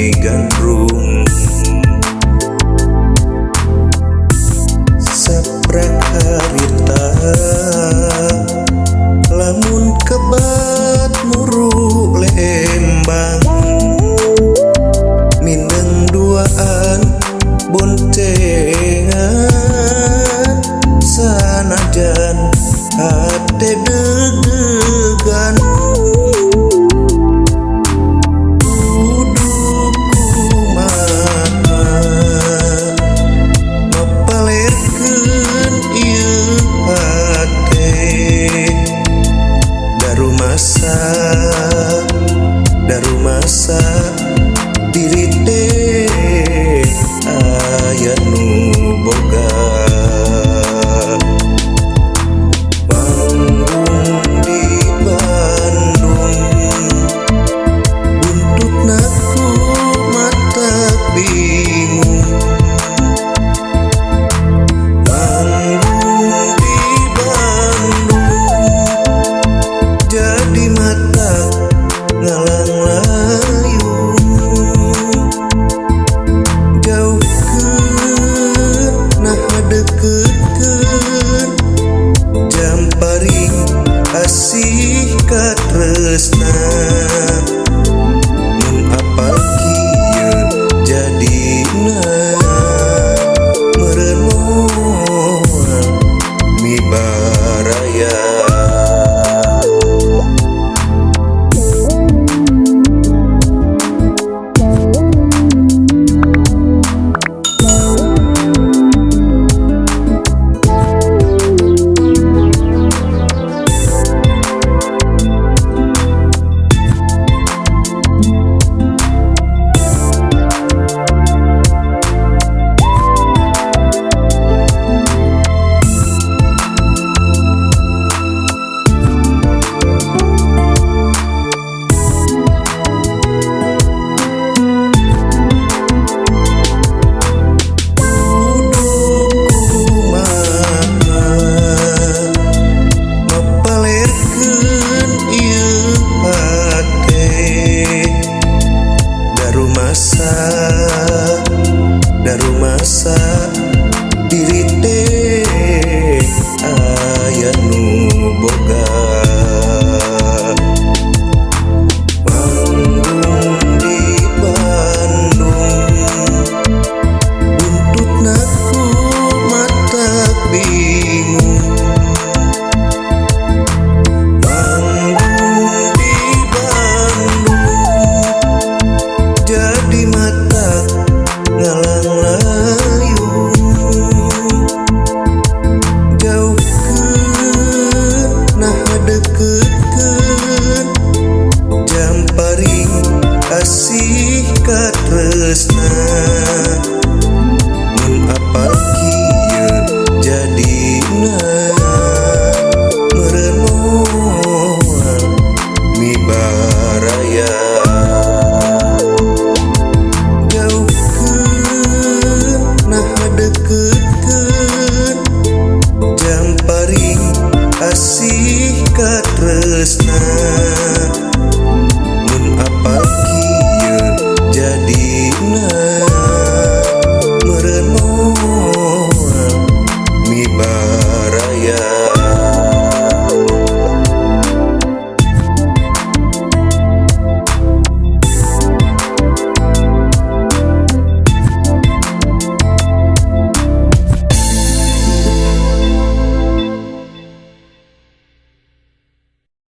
gandrung sapraharita lamun kebat muru lembang mineng duaan boncengan sanajan hate deg-degan darumasa diri teh aya nu boga manggung di Bandung buntutna ku mata bingung manggung di Bandung jadi mata ngalang layung jauhkeun nah dekeutkeun jamparing asih ka tresna mun apal kieu jadina meureun moal mibaraya. Darumasa diri teh aya nu boga manggung di Bandung buntutna ku mata bingung manggung di Bandung jadi mata ngalang layung jauhkeun nah dekeutkeun jamparing asih ka tresna